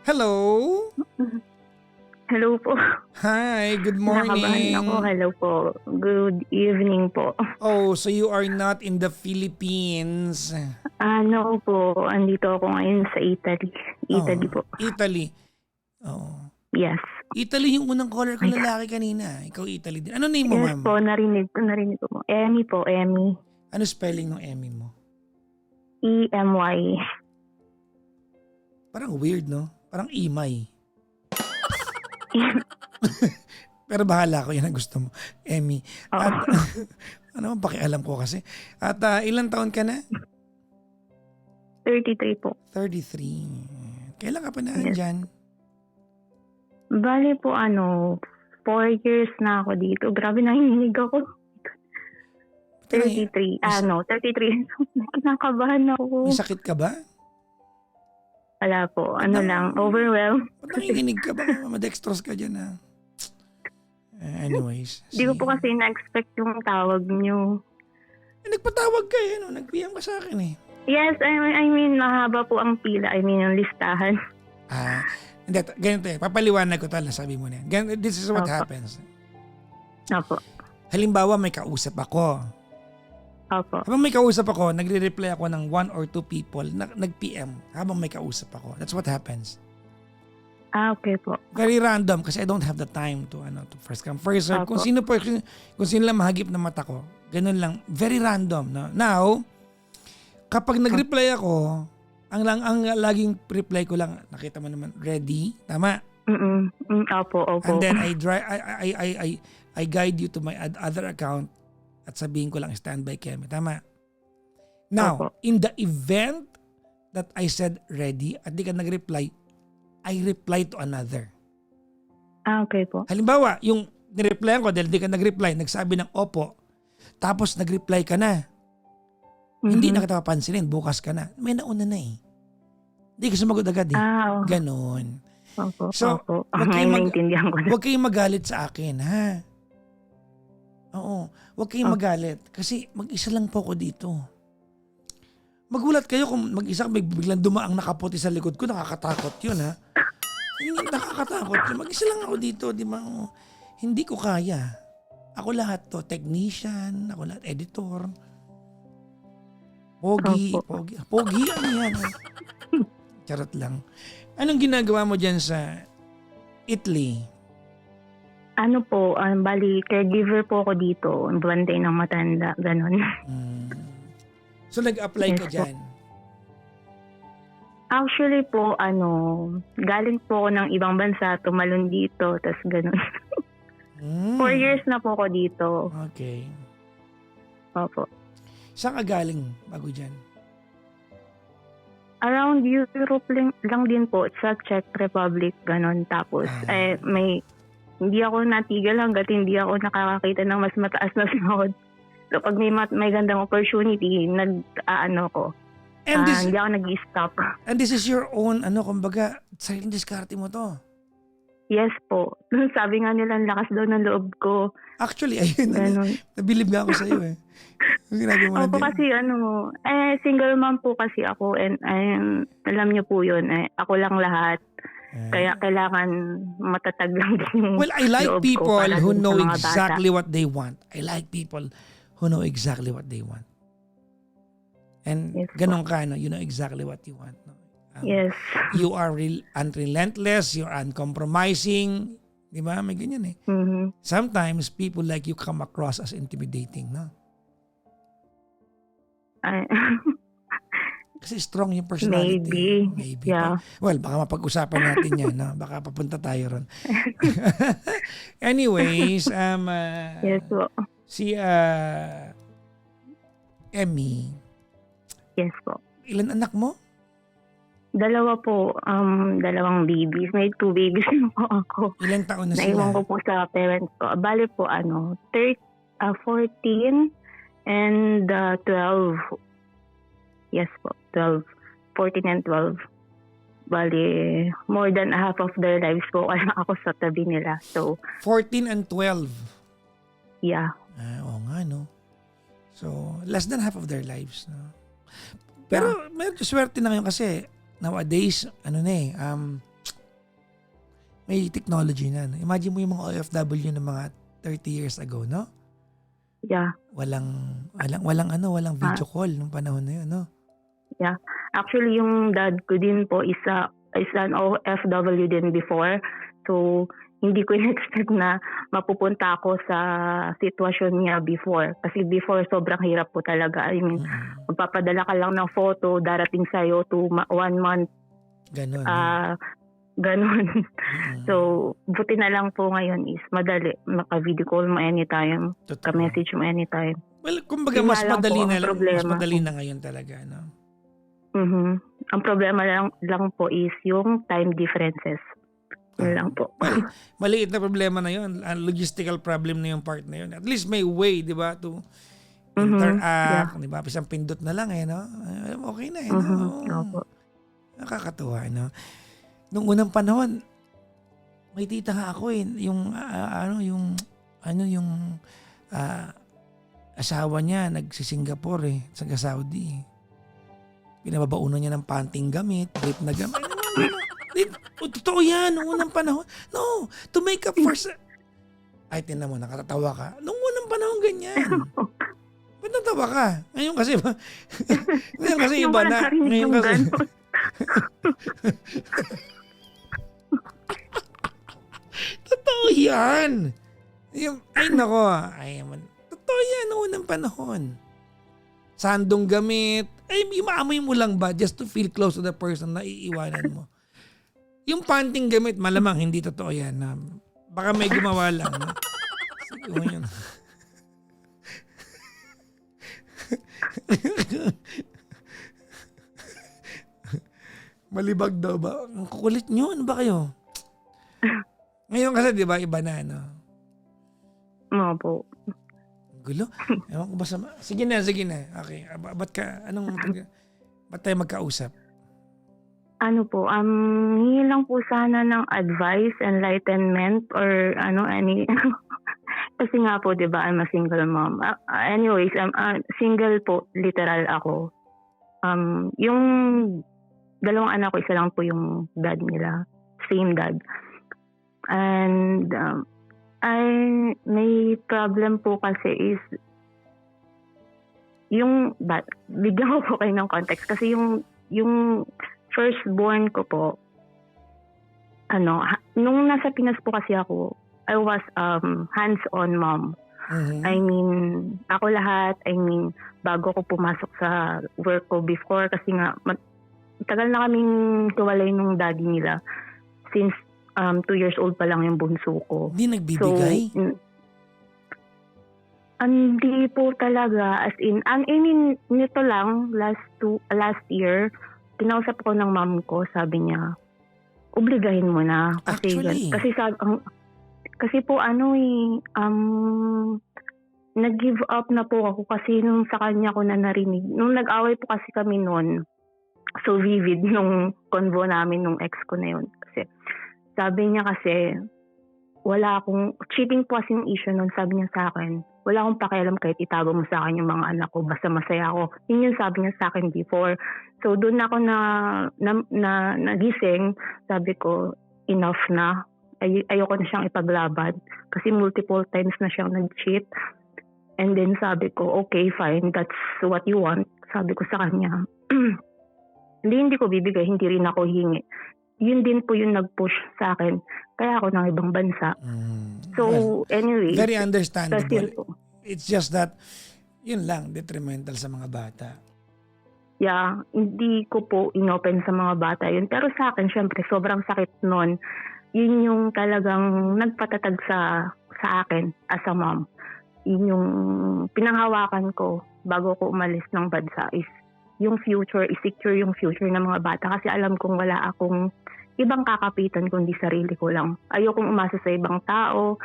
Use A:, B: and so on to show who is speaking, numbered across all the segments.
A: Hello?
B: Hello po.
A: Hi, good
B: Nakabahan
A: morning.
B: ako. Hello po. Good evening po.
A: Oh, so you are not in the Philippines.
B: Ano po, andito ako ngayon sa Italy. Italy
A: Oh,
B: po.
A: Italy. Oh.
B: Yes.
A: Italy yung unang caller ko lalaki kanina. Ikaw Italy din. Ano name mo,
B: Yes
A: ma'am?
B: po, narinig ko po. Emmy po, Emmy.
A: Ano spelling ng Emmy mo?
B: E-M-Y.
A: Parang weird, no? Parang Imay. Pero bahala ko, yan ang gusto mo. Emmy. At, ano bang pakialam ko kasi. At ilang taon ka na?
B: 33 po.
A: 33. Kailan ka pa na
B: Yes.
A: dyan?
B: Bale po 4 years na ako dito. Grabe, nanginginig ako. 33. 33. Kinakabahan ako.
A: May sakit ka ba?
B: Wala po. Ano lang, overwhelmed.
A: Ba't nanginginig ka ba? Madextrose ka dyan ha? Anyways.
B: Hindi ko po kasi na-expect yung tawag niyo.
A: Nagpatawag ka eh. No? Nag-PM ka sa akin eh.
B: Yes, I mean, mahaba po ang pila. I mean, yung listahan.
A: Hindi, ganito eh. Papaliwanag ko talaga, sabi mo na yan. This is what
B: Opo.
A: happens.
B: Opo.
A: Halimbawa, may kausap ako.
B: Opo.
A: Habang may kausap ako, nagre-reply ako ng 1 or 2 people na nag-PM habang may kausap ako. That's what happens.
B: Okay po.
A: Very random kasi I don't have the time to first come first serve.
B: Opo.
A: Kung sino lang mahagip na mata ko. Ganun lang. Very random. No? Now, kapag nag-reply ako, ang laging reply ko lang, nakita mo naman, ready? Tama?
B: Opo.
A: And then I guide you to my other account at sabihin ko lang standby Kemi. Tama? Now,
B: Opo.
A: in the event that I said ready at di ka nag-reply, I reply to another.
B: Okay po.
A: Halimbawa, yung nireplyan ko dahil di ka nag-reply, nagsabi ng opo, tapos nag-reply ka na. Hindi na kita papansinin, bukas ka na. May nauna na eh. Hindi ka sumagot agad eh.
B: Oo.
A: Ganon.
B: Opo.
A: So,
B: Opo.
A: wag kayong
B: Naintindihan ko na.
A: Huwag kayong magalit sa akin, ha? Oo. Huwag kayong magalit. Kasi mag-isa lang po ako dito. Magulat kayo kung mag-isa may biglang dumaang nakaputi sa likod ko. Nakakatakot yun, ha? Hindi nakakatakot yun. Mag-isa lang ako dito, di ba? Hindi ko kaya. Ako lahat to. Technician, ako lahat editor. Pogi.
B: Opo.
A: Pogi, ano yan? Charot lang. Anong ginagawa mo dyan sa Italy?
B: Ano po, bali, caregiver po ako dito. Bantay ng matanda. Ganon.
A: So nag-apply ka
B: Yes po.
A: dyan?
B: Actually po, galing po ako ng ibang bansa, tumalon dito, tas ganon. 4 years na po ako dito.
A: Okay.
B: Opo.
A: Saan ka galing bago dyan?
B: Around Europe lang din po, sa Czech Republic, ganon. Tapos, hindi ako natigil hanggat hindi ako nakakakita ng mas mataas na sahod. So, pag may gandang opportunity, ko.
A: And this,
B: Hindi ako nag-stop.
A: and this is your own, kumbaga, sariling diskarte mo to.
B: Yes po. Sabi nga nila, ang lakas daw ng loob ko.
A: Actually, ayun,
B: Ganon.
A: nabilib nga ako sa'yo eh. Yung ginagawa mo na
B: Opo
A: din.
B: kasi single mom po kasi ako and alam niyo po yun, ako lang lahat. Kaya kailangan matatag lang din yung
A: Well, I like
B: loob ko
A: people
B: para
A: who
B: dun sa
A: know
B: mga bata.
A: exactly what they want. I like people who know exactly what they want. And
B: Yes po.
A: ganun ka, no? You know exactly what you want. No?
B: Yes.
A: You are unrelentless, you're uncompromising. Di ba? May ganyan eh.
B: Mhm.
A: Sometimes people like you come across as intimidating, no? Kasi strong yung personality.
B: Maybe. Yeah.
A: Well, baka mapag-usapan natin yan, no? Baka papunta tayo ron. Anyways,
B: Yes po.
A: si Emmy,
B: Yes po.
A: ilan anak mo?
B: Dalawa po, dalawang babies. May 2 babies na po ako.
A: Ilang taon na
B: Naiwan
A: sila?
B: ko po sa parents ko. Bale po, 14 and 12. Yes po, 12. 14 and 12. Bale, more than half of their lives po kaya ako sa tabi nila. So,
A: 14 and 12.
B: yeah.
A: Oo nga, no? So, less than half of their lives, no? Pero medyo swerte na ngayon kasi nowadays, may technology na. No? Imagine mo yung mga OFW ng mga 30 years ago, no?
B: Yeah.
A: Walang video call nung panahon na yun, no?
B: Yeah. Actually, yung dad ko din po is an OFW din before. So, hindi ko in-expect na mapupunta ako sa sitwasyon niya before. Kasi before, sobrang hirap po talaga. I mean, magpapadala ka lang ng photo, darating sa'yo to 1 month.
A: Ganon.
B: Ganon. So, buti na lang po ngayon is madali. Maka-video call mo anytime.
A: Totoo.
B: Ka-message mo anytime.
A: Well, kumbaga mas madali na lang. Mas madali na ngayon talaga, no?
B: Ang problema lang po is yung time differences. Yun lang po.
A: Well, maliit na problema na yun. Logistical problem na yung part na yun. At least may way, di ba, to interact. Di ba? Isang pindot na lang, no? Okay na, no?
B: Opo.
A: Nakakatuwa, no? Nung unang panahon, may tita nga ako, yung asawa niya, nagsi-Singapore, sa Saudi. Pinababaunan niya ng panting gamit, brief na gamit. Totoo yan, noong unang panahon. No, to make up for... Ay, tinan mo, nakatatawa ka. Noong unang panahon, ganyan. Ba't natawa ka? Ngayon kasi iba na. Ngayon kasi... Totoo yan. Ay, nako. Totoo yan, noong unang panahon. Sandong gamit. Ay, imaamoy mo lang ba just to feel close to the person na iiwanan mo? Yung panting gamit, malamang hindi totoo yan. Baka may gumawa lang. No? Siguro yun. Malibag daw ba? Ang kukulit nyo. Ano ba kayo? Ngayon kasi, di ba, iba na, no?
B: Opo.
A: Gulo. Ewan ko ba sa... Sige na. Okay. Ba't tayo magkausap?
B: Ano po, hingi lang po sana ng advice, enlightenment, or any... Kasi nga po, di ba, I'm a single mom. Anyways, single po, literal ako. Yung dalawang anak ko, isa lang po yung dad nila. Same dad. And may problem po kasi is bigyan ko po kayo ng context kasi yung firstborn ko po nung nasa Pinas po kasi ako, I was hands-on mom. I mean, ako lahat, bago ko pumasok sa work ko before kasi nga tagal na kaming hiwalay nung daddy nila since 2 years old pa lang yung bunso ko.
A: Hindi nagbibigay?
B: So, hindi po talaga. As in, nito lang, last year, kinausap ko ng mom ko, sabi niya, obligahin mo na.
A: Actually?
B: Kasi po, nag-give up na po ako kasi nung sa kanya ko na narinig. Nung nag-away po kasi kami noon, so vivid nung convo namin nung ex ko na yun. Kasi sabi niya kasi, cheating po kasi yung issue nun, sabi niya sa akin, wala akong pakialam kahit itago mo sa akin yung mga anak ko, basta masaya ako. Yun yung sabi niya sa akin before. So doon ako nagising, sabi ko, enough na. Ayoko na siyang ipaglaban. Kasi multiple times na siyang nag-cheat. And then sabi ko, okay, fine, that's what you want. Sabi ko sa kanya, hindi ko bibigay, hindi rin ako hingi. Yun din po yung nag-push sa akin. Kaya ako ng ibang bansa. So, anyway.
A: Very understandable. It's just that, yun lang, detrimental sa mga bata.
B: Yeah, hindi ko po inopen sa mga bata yun. Pero sa akin, syempre, sobrang sakit nun. Yun yung talagang nagpatatag sa akin as a mom. Yun yung pinanghawakan ko bago ko umalis ng bansa is yung future, secure yung future ng mga bata. Kasi alam kong wala akong ibang kakapitan kundi sarili ko lang. Ayokong umasa sa ibang tao.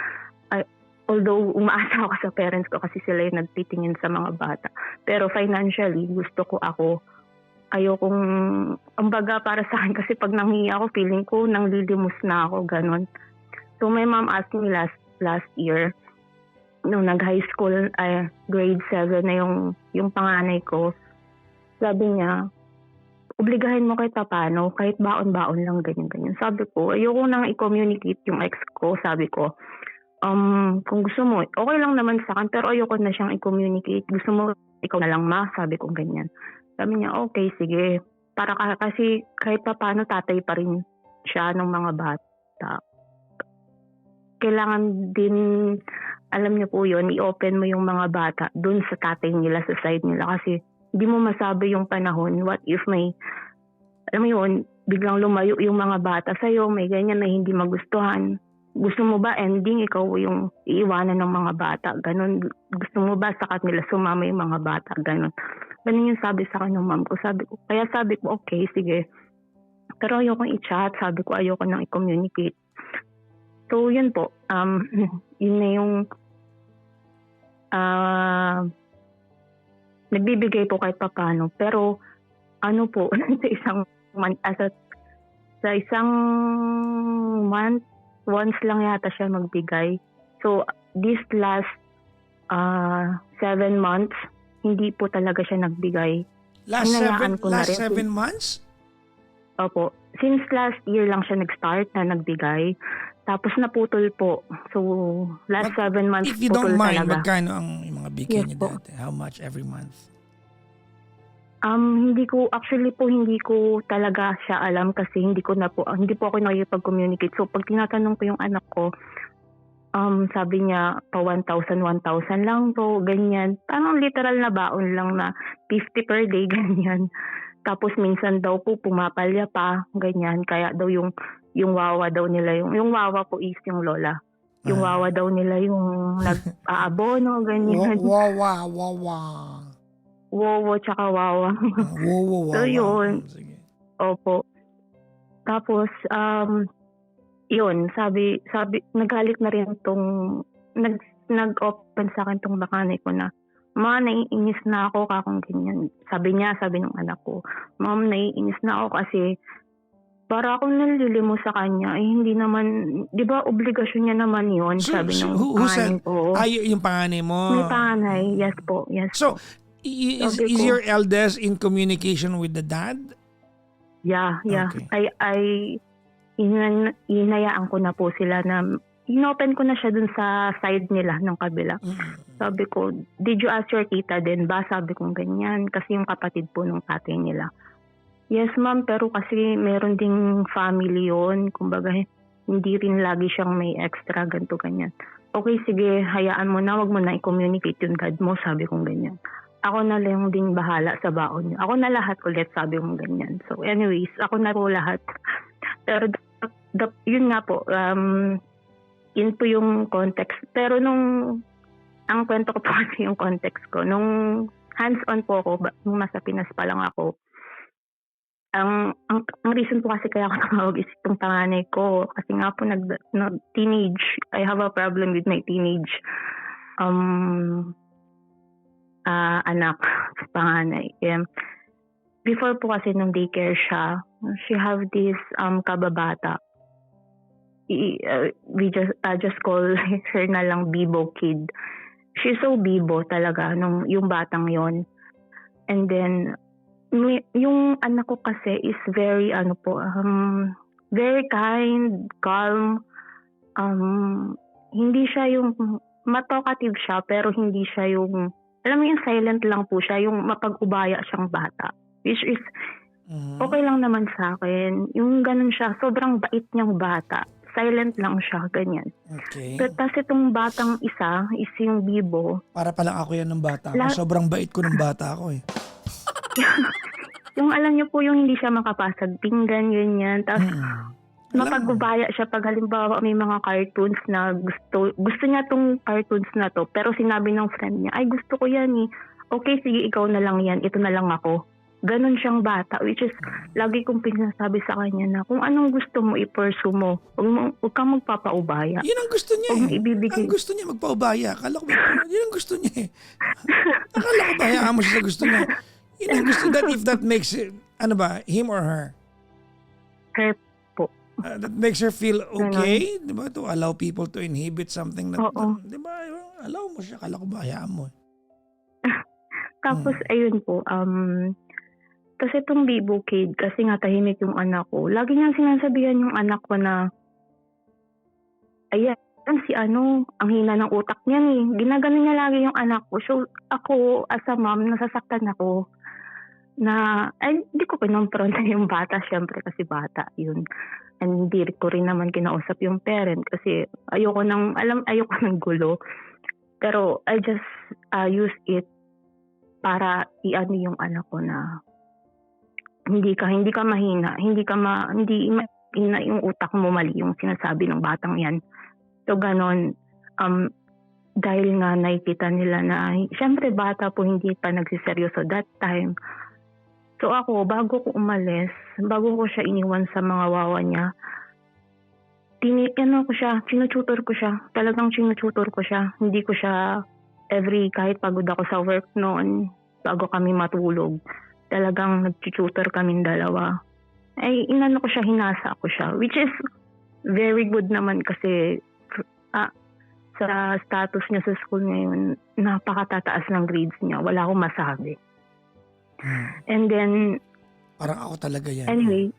B: Although umaasa ako sa parents ko kasi sila yung nagtitingin sa mga bata. Pero financially, gusto ko ako. Ayokong, ambaga para sa akin kasi pag nanghihi ako, feeling ko nanglilimos na ako, ganon. So my mom asked me last year, nung nag-high school, grade 7 na yung panganay ko, sabi niya, obligahin mo kahit paano, kahit baon-baon lang, ganyan-ganyan. Sabi ko, ayoko nang i-communicate yung ex ko. Sabi ko, kung gusto mo, okay lang naman sa akin, pero ayoko na siyang i-communicate. Gusto mo, ikaw na lang ma, sabi ko ganyan. Sabi niya, okay, sige. Para kasi kahit paano tatay pa rin siya ng mga bata. Kailangan din, alam niyo po yun, i-open mo yung mga bata dun sa tatay nila, sa side nila. Kasi hindi mo masabi yung panahon. What if may, alam mo yun, biglang lumayo yung mga bata sa'yo, may ganyan na hindi magustuhan. Gusto mo ba ending ikaw yung iiwanan ng mga bata? Ganon. Gusto mo ba sa kanila sumama yung mga bata? Ganon. Ganon yung sabi sa akin ng mom ko. Kaya sabi ko, okay, sige. Pero ayoko i-chat. Sabi ko, ayoko nang i-communicate. So, yun po. Yun na yung nagbibigay po kahit papano. Pero, ano po, sa isang month, sa isang month, once lang yata siya magbigay. So, this last 7 months, hindi po talaga siya nagbigay.
A: Last
B: Hinayaan ko na rin.
A: 7 months?
B: Opo. Since last year lang siya nag-start na nagbigay. Tapos naputol po. So, last 7 months
A: If you
B: putol
A: don't mind,
B: talaga.
A: magkano ang mga bigay
B: Yes
A: niya
B: po.
A: dati? How much every month?
B: Hindi ko talaga siya alam kasi hindi po ako nakikipag-communicate. So, pag tinatanong ko yung anak ko, sabi niya pa 1,000 lang to, ganyan. Parang literal na baon lang na 50 per day, ganyan. Tapos minsan daw po pumapalya pa, ganyan. Kaya daw yung wawa daw nila, yung wawa po is yung lola. Yung wawa daw nila yung nag-aabono, ganyan.
A: Wawa.
B: Wowo tsaka wawa.
A: Wawa.
B: So yun.
A: Sige.
B: Opo. Tapos, yun, sabi, nagalit na rin nag-open sa akin tong bakanay ko na, Ma, naiinis na ako kakong ganyan. Sabi ng anak ko, Ma'am, naiinis na ako kasi para akong nalilimo sa kanya. Hindi naman, di ba, obligasyon niya naman yun, sabi ng
A: who said?
B: panganay ko.
A: Yung panganay mo?
B: May panganay, yes po, yes.
A: So, is
B: Sabi ko,
A: your eldest in communication with the dad?
B: Yeah.
A: Okay.
B: Hinayaan ko na po sila na inopen ko na siya dun sa side nila ng kabila. Sabi ko, did you ask your tita din ba? Sabi ko ganyan kasi yung kapatid po ng tatay nila. Yes ma'am, pero kasi meron ding family yon. Kumbaga hindi rin lagi siyang may extra ganito ganyan. Okay, sige, hayaan mo na, wag mo na i-communicate yung dad mo, sabi ko ganyan. Ako na lang din bahala sa baon niyo. Ako na lahat ulit, sabi mo ganyan. So anyways, ako na po lahat. Pero yun nga po, yun po yung context. Pero ang kwento ko po kasi yung context ko. Nung hands-on po ako, nung nasa Pinas pa lang ako, ang reason po kasi kaya ako tumawag is itong panganay ko. Kasi nga po teenage, I have a problem with my teenage anak, panganay. Before po kasi nung daycare siya, she have this kababata. I just call her na lang Bibo kid. She's so Bibo talaga yung batang yon. And then yung anak ko kasi is very very kind, calm. Hindi siya yung matalkative siya pero hindi siya yung, alam mo yung silent lang po siya, yung mapag-ubaya siyang bata. Which is okay lang naman sa akin. Yung ganun siya, sobrang bait niyang bata. Silent lang siya, ganyan.
A: Okay.
B: Tapos itong batang isa, is yung Bibo.
A: Para palang ako yan ng bata ako. Sobrang bait ko ng bata ako eh.
B: Yung alam niyo po yung hindi siya makapasag pinggan, ganyan. Tapos mapag-ubaya siya pag halimbawa may mga cartoons na gusto niya tong cartoons na to. Pero sinabi ng friend niya, ay gusto ko yan eh. Okay, sige, ikaw na lang yan. Ito na lang ako. Ganon siyang bata, which is lagi kong pinasabi sa kanya na kung anong gusto mo, i-pursue mo. Huwag kang magpapaubaya.
A: Yun ang gusto niya eh. Ang gusto niya magpaubaya. Akala ko yun ang gusto niya eh. Akala ko ba hayaan mo siya sa gusto niya. Yun ang gusto, that if that makes it, him or her?
B: Her po.
A: That makes her feel okay, di ba? To allow people to inhibit something that, di ba? Allow mo siya. Akala ko ba hayaan mo.
B: Tapos, ayun po, Kasi itong Bibo Kid, kasi nga tahimik yung anak ko. Lagi niyang sinasabihan yung anak ko na, ayan, si ano, ang hina ng utak niya eh. Ginagano niya lagi yung anak ko. So ako, as a mom, nasasaktan ako na, ay, hindi ko pinompronta yung bata, syempre kasi bata yun. And hindi ko rin naman kinausap yung parent kasi ayoko ng gulo. Pero I just use it para iano yung anak ko na hindi ka mahina, hindi mahina yung utak mo, mali yung sinasabi ng batang yan. So ganon, dahil nga nakikita nila na syempre bata po, hindi pa nagsiseryoso that time. So ako, bago ko umalis, bago ko siya iniwan sa mga wawa niya, sinututor ko siya. Talagang sinututor ko siya. Hindi ko siya kahit pagod ako sa work noon, bago kami matulog, talagang nag-tutor kaming dalawa. Ay, hinasa ko siya. Which is very good naman kasi sa status niya sa school ngayon, napakatataas ng grades niya. Wala akong masabi. And then,
A: parang ako talaga yan.
B: Anyway,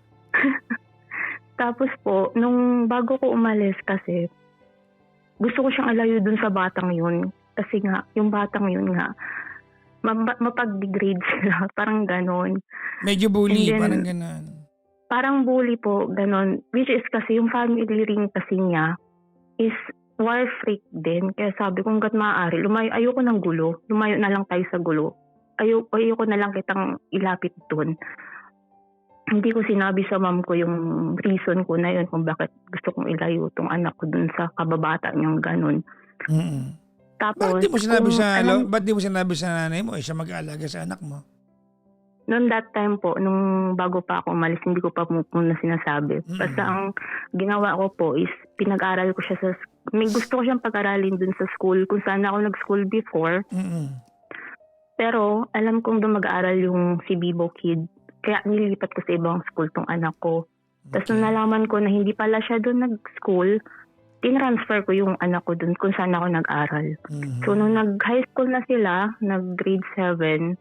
B: tapos po, nung bago ko umalis kasi, gusto ko siyang alayo dun sa batang yun. Kasi nga, yung batang yun nga, mapag-degrade sila. Parang ganon.
A: Medyo bully,
B: then,
A: parang ganon.
B: Parang bully po, ganon. Which is kasi yung family ring kasi niya is war freak din. Kaya sabi ko, hanggat maaari, ayoko ng gulo. Lumayo na lang tayo sa gulo. Ayoko na lang kitang ilapit dun. Hindi ko sinabi sa mom ko yung reason ko na yun kung bakit gusto kong ilayo tong anak ko dun sa kababata niyang ganon. Tapos,
A: Ba't di mo sinabi sa nanay mo, siya mag-aalaga sa anak mo?
B: Noon that time po, nung bago pa ako umalis, hindi ko pa muna sinasabi. Basta ang ginawa ko po is, pinag-aral ko siya may gusto ko siyang pag-aralin dun sa school, kung saan ako nag-school before. Pero, alam kong doon mag-aaral yung si Bibo Kid. Kaya nilipat ko sa ibang school tong anak ko. Tapos nung nalaman ko na hindi pala siya doon nag-school, tinransfer ko yung anak ko doon kung saan ako nag-aral. So nung nag-high school na sila, nag-grade 7,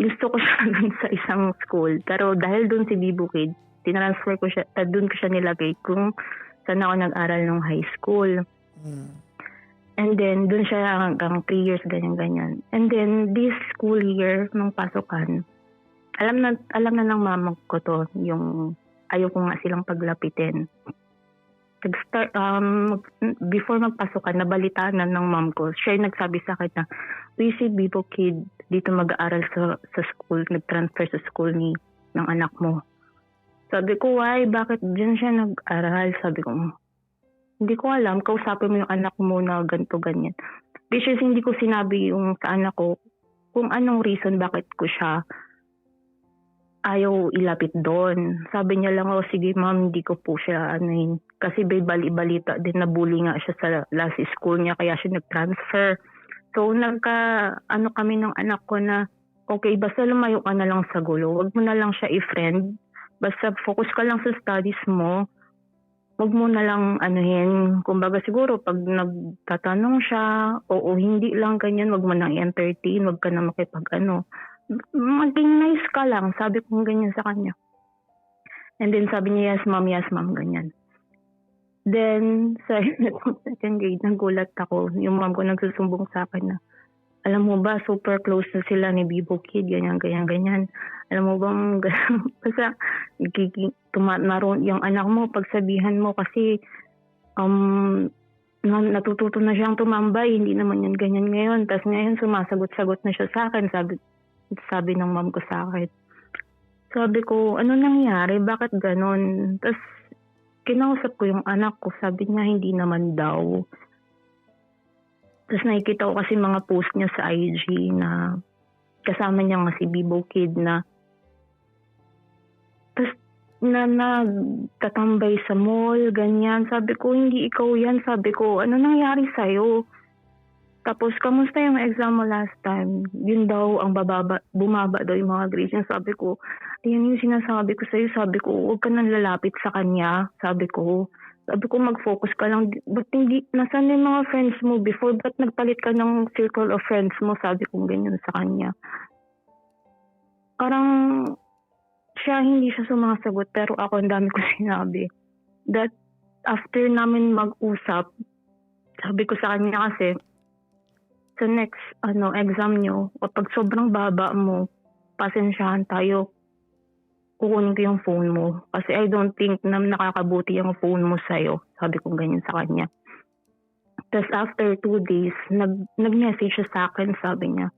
B: gusto ko siya doon sa isang school. Pero dahil doon si Bibo Kid, tinransfer ko siya, doon ko siya nilagay kung saan ako nag-aral nung high school. And then, doon siya hanggang 3 years, ganyan-ganyan. And then, this school year, nung pasukan, alam na ng mama ko to, yung ayaw ko nga silang paglapitin. Before magpasukan, nabalitaan ng mom ko. Siya yung nagsabi sa akin na, we si Bibo Kid dito mag-aaral sa school, nag-transfer sa school ng anak mo. Sabi ko, why? Bakit dyan siya nag-aral? Sabi ko, hindi ko alam, kausapin mo yung anak mo na ganito, ganyan. Which is, hindi ko sinabi yung sa anak ko kung anong reason bakit ko siya ayaw ilapit doon. Sabi niya lang, sige ma'am, hindi ko po siya anuhin. Kasi bali-balita din na bully nga siya sa last school niya, kaya siya nag-transfer. So, kami ng anak ko na, okay, basta lumayo ka na lang sa gulo. Huwag mo na lang siya i-friend. Basta focus ka lang sa studies mo. Huwag mo na lang anuhin. Kumbaga siguro pag nagtatanong siya, o hindi lang ganyan, huwag mo nang i-entertain, huwag ka na maging nice ka lang. Sabi ko ganyan sa kanya. And then sabi niya, yes ma'am, ganyan. Then, sa second grade, nagulat ako. Yung mom ko nagsusumbong sa akin na, alam mo ba, super close na sila ni Bibo Kid, ganyan. Alam mo bang, basta, naroon yung anak mo, pagsabihan mo kasi, natututo na siyang tumambay, hindi naman yan ganyan ngayon. Tapos ngayon, sumasagot-sagot na siya sa akin, sabi ng mom ko sa akin. Sabi ko, ano nangyari? Bakit ganon? Tapos, kinausap ko yung anak ko, sabi niya, hindi naman daw. Tapos nakikita ko kasi mga post niya sa IG na kasama niya nga si Bibo Kid na tapos nagtatambay sa mall, ganyan. Sabi ko, hindi ikaw yan. Sabi ko, ano nangyari sa'yo? Tapos, kamusta yung exam mo last time? Yun daw, bumaba daw yung mga grades niya. Sabi ko, ayun yung sinasabi ko sa'yo. Sabi ko, huwag ka nang lalapit sa kanya. Sabi ko, mag-focus ka lang. Ba't nasan yung mga friends mo before? Ba't nagpalit ka ng circle of friends mo? Sabi ko, ganyan sa kanya. parang hindi siya sumasagot pero ako ang dami ko sinabi. That after namin mag-usap, sabi ko sa kanya kasi, sa next exam nyo, kapag sobrang baba mo, pasensyahan tayo, kukunin ko yung phone mo. Kasi I don't think na nakakabuti yung phone mo sa'yo. Sabi ko ganyan sa kanya. Tapos after 2 days, nag-message siya sa akin, sabi niya,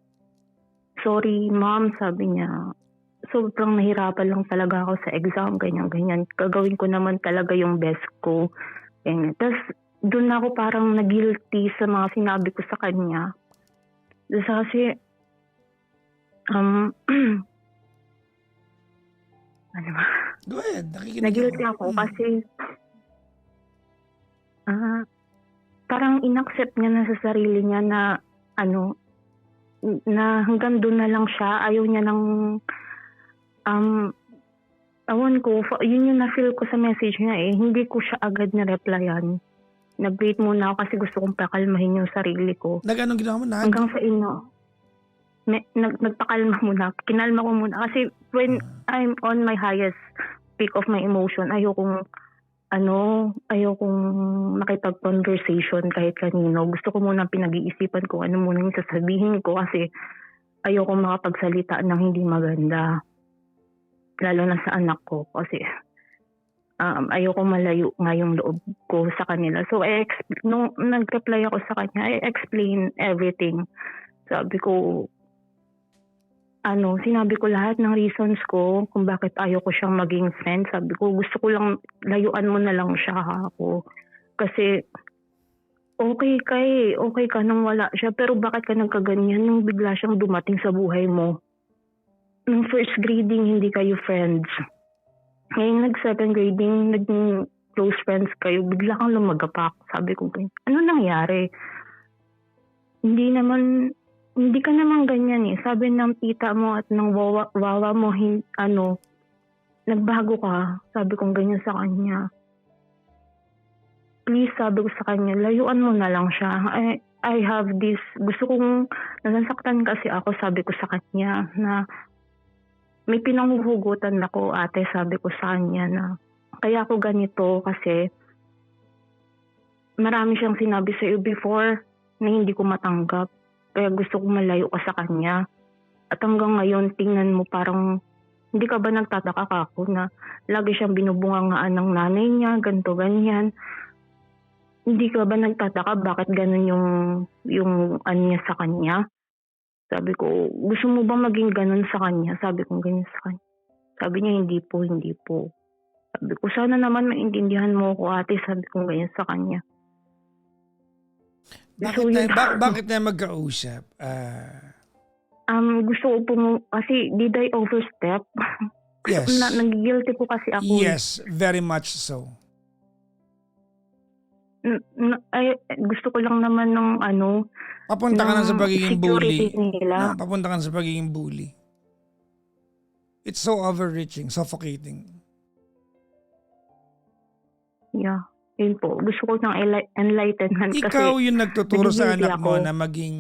B: sorry ma'am, sabi niya, sobrang nahirapan lang talaga ako sa exam, ganyan. Gagawin ko naman talaga yung best ko. Ganyan. Tapos doon ako parang nag-guilty sa mga sinabi ko sa kanya. Kasi, ano ba?
A: Go ahead, nakikinig
B: Nag-guilty ako kasi parang in-accept niya na sa sarili niya na na hanggang doon na lang siya. Ayaw niya ng awan ko, yun yung na-feel ko sa message niya eh. Hindi ko siya agad na-replyan. Nag-wait muna ako kasi gusto kong pakalmahin yung sarili ko.
A: Anong ginawa mo?
B: Hanggang sa nagpakalma muna. Kinalma ko muna. Kasi when I'm on my highest peak of my emotion, ayokong makipag-conversation kahit kanino. Gusto ko muna pinag-iisipan kung ano muna yung sasabihin ko kasi ayokong makapagsalita ng hindi maganda. Lalo na sa anak ko kasi ayoko malayo nga yung loob ko sa kanila. So, nung nag-reply ako sa kanya, I explain everything. Sabi ko, sinabi ko lahat ng reasons ko kung bakit ayoko siyang maging friend. Sabi ko, gusto ko lang, layuan mo na lang siya ako. Kasi, okay ka nang wala siya, pero bakit ka nagkaganyan nung bigla siyang dumating sa buhay mo? Nung first grading, hindi kayo friends. Ngayon, nag-second grading, naging close friends kayo, bigla kang lumagapak. Sabi ko, ano nangyari? Hindi ka naman ganyan eh. Sabi ng tita mo at ng wawa mo, nagbago ka. Sabi kong ganyan sa kanya. Please, sabi ko sa kanya, layuan mo na lang siya. I have this, gusto kong, nasasaktan kasi ako, sabi ko sa kanya, na may pinanghuhugutan ako, ate, sabi ko sa kanya na kaya ako ganito kasi marami siyang sinabi sa iyo before na hindi ko matanggap. Kaya gusto kong malayo ka sa kanya. At hanggang ngayon, tingnan mo parang hindi ka ba nagtataka ka ako na lagi siyang binubungangaan ng nanay niya, ganito, ganyan. Hindi ka ba nagtataka bakit ganun yung niya sa kanya? Sabi ko, gusto mo ba maging ganun sa kanya? Sabi ko, ganyan sa kanya. Sabi niya, hindi po. Sabi ko, sana naman maintindihan mo ako, ate. Sabi ko, ganyan sa kanya.
A: Bakit tayo magkausap?
B: Gusto ko po, kasi did I overstep?
A: Yes.
B: Nag-guilty po kasi ako.
A: Yes, very much so.
B: Gusto ko lang naman ng
A: Papunta ka na sa pagiging bully.
B: Nila.
A: Papunta ka na sa pagiging bully. It's so overreaching, suffocating.
B: Yeah. Yun po. Gusto ko ng enlightenment.
A: Ikaw
B: kasi
A: yung nagtuturo sa anak mo
B: ako
A: na maging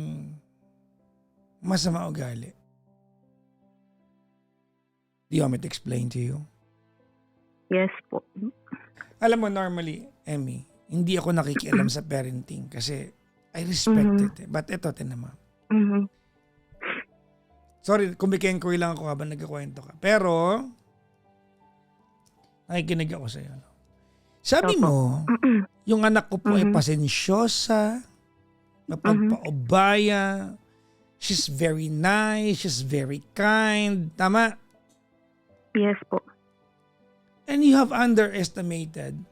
A: masama ugali. Do you want me to explain to you?
B: Yes po.
A: Alam mo, normally, Emmy, hindi ako nakikialam sa parenting kasi I respect it. But ito, tinama. Sorry, kumikengkoy lang ako habang nagkakwento ka. Pero, nakikinig ako sa'yo. No? Sabi mo, yung anak ko po ay pasensyosa, mapagpaubaya, she's very nice, she's very kind. Tama?
B: Yes po.
A: And you have underestimated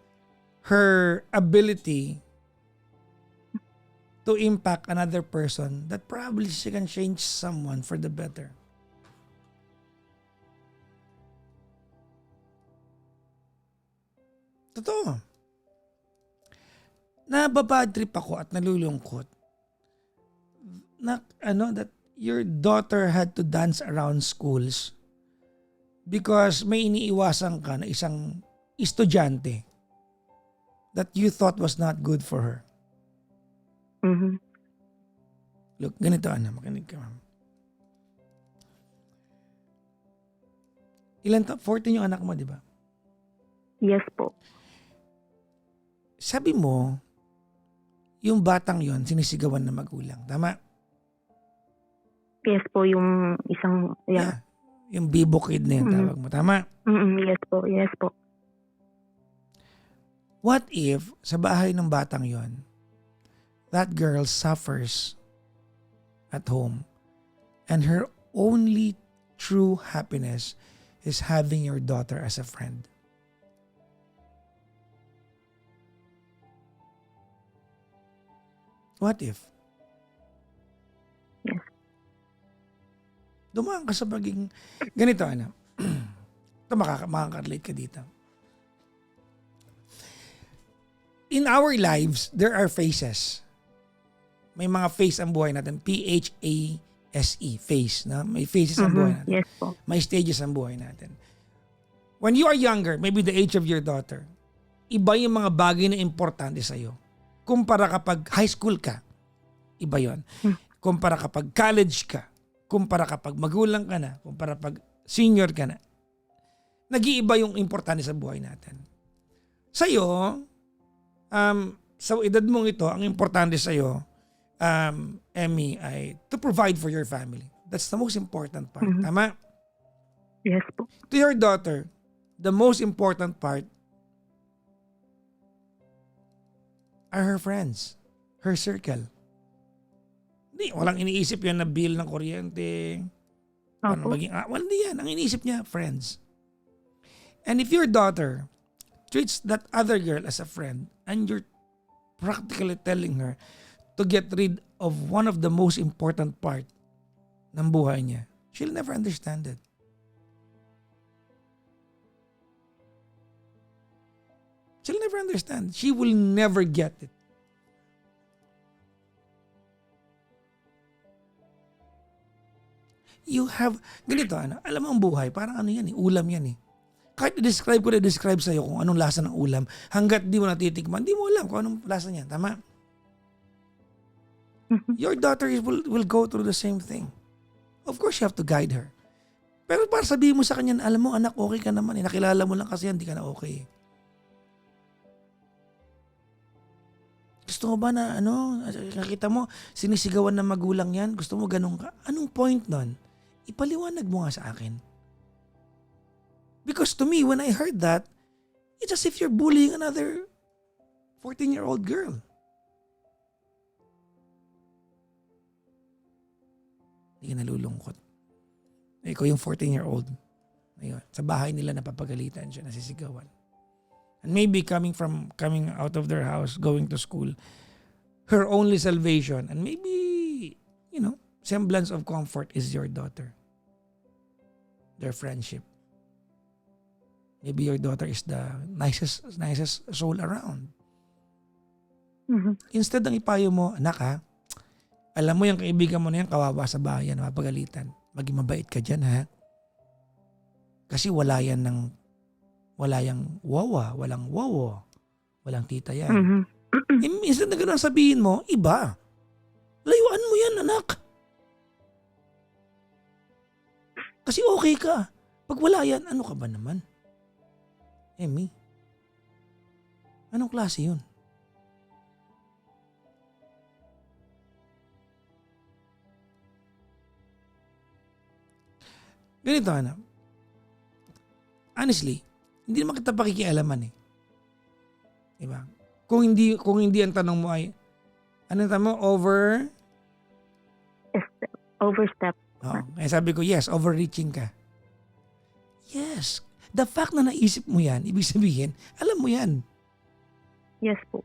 A: her ability to impact another person that probably she can change someone for the better. Totoo. Nababad trip ako at nalulungkot na that your daughter had to dance around schools because may iniiwasan ka na isang estudyante that you thought was not good for her. Look, ganito makinig ka, ma'am. Ilan 14 yung anak mo, di ba?
B: Yes po.
A: Sabi mo, yung batang yon sinisigawan ng magulang. Tama?
B: Yes po, yung isang, yeah.
A: Yung bibo kid na yung tawag mo. Tama?
B: Yes po, yes po.
A: What if, sa bahay ng batang yon, that girl suffers at home and her only true happiness is having your daughter as a friend? What if?
B: Yes.
A: Dumaan ka sa pagiging ganito, ano? Ito makaka-relate ka dito. In our lives, there are phases. May mga phase ang buhay natin. P-H-A-S-E, phase. Na? May phases ang buhay natin.
B: Yes po.
A: May stages ang buhay natin. When you are younger, maybe the age of your daughter, iba yung mga bagay na importante sa'yo. Kumpara kapag high school ka, iba yon. Kumpara kapag college ka, kumpara kapag magulang ka na, kumpara kapag senior ka na. Nag-iiba yung importante sa buhay natin. Sa'yo, sa edad mong ito, ang importante sa'yo, Emmy, ay to provide for your family. That's the most important part. Tama?
B: Yes po.
A: To your daughter, the most important part are her friends, her circle. Hindi, walang iniisip yan na bill ng kuryente. Paano maging, hindi yan. Ang iniisip niya, friends. And if your daughter treats that other girl as a friend and you're practically telling her to get rid of one of the most important part ng buhay niya, she'll never understand it. She'll never understand. She will never get it. You have, ganito, alam mo ang buhay, parang ano yan ulam yan Kahit i-describe ko na-describe sa'yo kung anong lasa ng ulam, hanggat di mo natitikman, di mo alam kung anong lasa niya. Tama? Your daughter will go through the same thing. Of course, you have to guide her. Pero para sabihin mo sa kanya, alam mo anak, okay ka naman. Nakilala mo lang kasi yan, di ka na okay. Gusto mo ba na nakita mo, sinisigawan ng magulang yan? Gusto mo ganun ka? Anong point nun? Ipaliwanag mo nga sa akin. Because to me, when I heard that, it's as if you're bullying another 14-year-old girl. Hindi ka nalulungkot. Ikaw yung 14-year-old. Ayun, sa bahay nila napapagalitan siya, nasisigawan. And maybe coming out of their house, going to school, her only salvation, and maybe, semblance of comfort is your daughter. Their friendship. Maybe your daughter is the nicest soul around. Instead ang ipayo mo, anak alam mo yung kaibigan mo na yan, kawawa sa bahay yan, mapagalitan. Maging mabait ka dyan, Kasi wala yang wawa, walang wawo, walang tita yan. Instead na ganun sabihin mo, iba. Layuan mo yan, anak. Kasi okay ka. Pag wala yan, ano ka ba naman? Emmy, anong klase yun? Ganito, honestly, hindi naman kita pakikialaman Diba? Kung hindi ang tanong mo ay, ano tanong mo,
B: Overstep.
A: Oo. Kaya sabi ko, yes, overreaching ka. Yes. The fact na naisip mo yan, ibig sabihin, alam mo yan.
B: Yes po.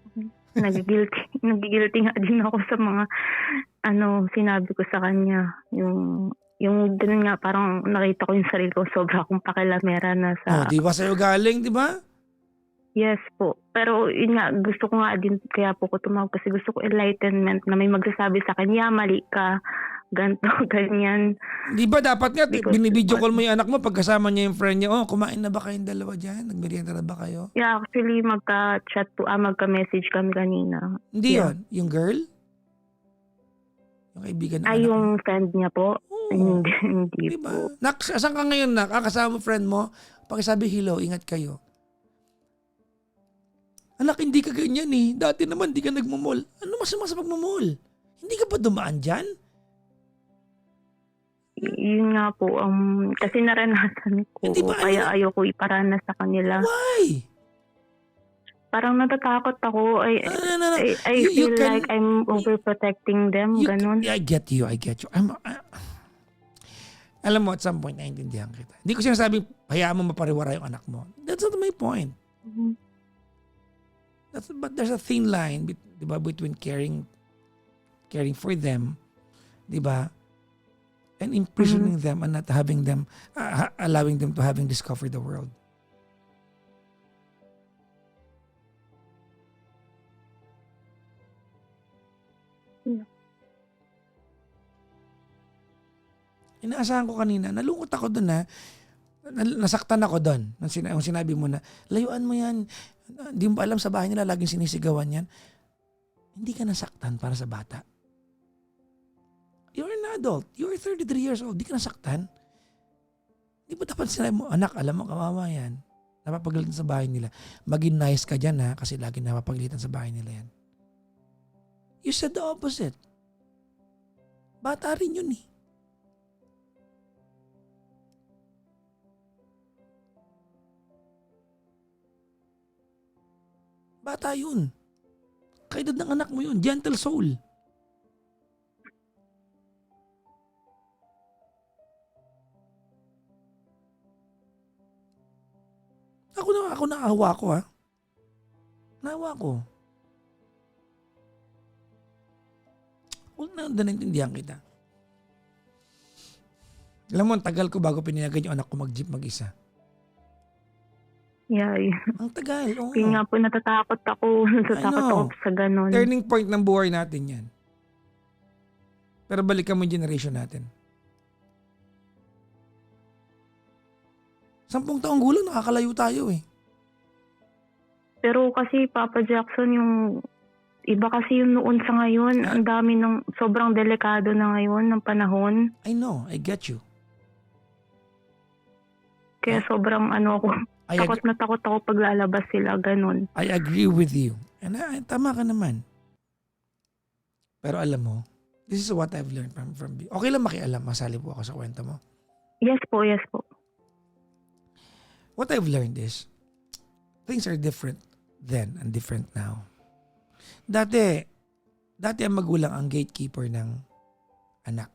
B: Nagigilty nga din ako sa mga sinabi ko sa kanya. Yung ganun nga, parang nakita ko yung sarili ko, sobra akong pakilamera na sa...
A: di ba sa'yo galing, di ba?
B: Yes po. Pero yun nga, gusto ko nga din, kaya po ko tumawag kasi gusto ko enlightenment na may magsasabi sa kanya, mali ka, ganto, ganyan.
A: Di ba dapat nga, binibidyo call mo yung anak mo pagkasama niya yung friend niya, kumain na ba kayong dalawa dyan? Nagmerienda na ba kayo?
B: Yeah, actually, magka-chat po, magka-message kami kanina.
A: Hindi yun. Yung girl? Yung kaibigan ng anak
B: yung friend niya po?
A: Oo. Oo.
B: Hindi
A: Diba?
B: po.
A: Saan ka ngayon, nak? Kasama mo friend mo? Pakisabi, hello, ingat kayo. Anak, hindi ka ganyan eh. Dati naman, di ka nagmamall. Ano masama sa pagmamall? Hindi ka ba dumaan dyan?
B: Yun nga po, kasi naranasan
A: Hindi
B: ko,
A: ba
B: kaya ayoko iparanas sa kanila.
A: Why?
B: Parang natatakot ako.
A: No.
B: I
A: You
B: feel like
A: can,
B: I'm overprotecting them, ganun.
A: I get you. Alam mo, at some point, naiintindihan kita. Hindi ko sinasabing, hayaan mo mapariwara yung anak mo. That's not my point.
B: Mhm.
A: But there's a thin line, di ba, between caring for them, di ba, and imprisoning them and not having them, allowing them to having discovered the world.
B: Yeah.
A: Inaasahan ko kanina, nalungkot ako doon ha. Nasaktan ako doon. Nung sinabi mo na, layuan mo yan. Hindi mo ba alam sa bahay nila, laging sinisigawan yan. Hindi ka nasaktan para sa bata. You're an adult. You're 33 years old. Di ka nasaktan. Di ba dapat sinabi mo, anak, alam mo, kawawa yan. Napapagalitan sa bahay nila. Maging nice ka dyan ha, kasi laging napapagalitan sa bahay nila yan. You said the opposite. Bata rin yun eh. Bata yun. Kaedad ng anak mo yun. Gentle soul. Ako naawa ko ha. Naawa ko. Huwag na naintindihan kita. Alam mo, ang tagal ko bago pinayagan yung anak ko mag-jeep mag-isa.
B: Yeah.
A: Ang tagal, oo.
B: Kaya nga po natatakot ako. Natatakot ako sa ganun.
A: Turning point ng buhay natin yan. Pero balikan mo yung generation natin. 10 taong gulang, nakakalayo tayo eh.
B: Pero kasi Papa Jackson, yung iba kasi yung noon sa ngayon, ang dami ng sobrang delikado na ngayon ng panahon.
A: I know, I get you.
B: Kaya sobrang ako, takot ako pag lalabas sila, ganun.
A: I agree with you. And tama ka naman. Pero alam mo, this is what I've learned from you. Okay lang makialam, masali po ako sa kwento mo.
B: Yes po, yes po.
A: What I've learned is, things are different then and different now. Dati ang magulang ang gatekeeper ng anak.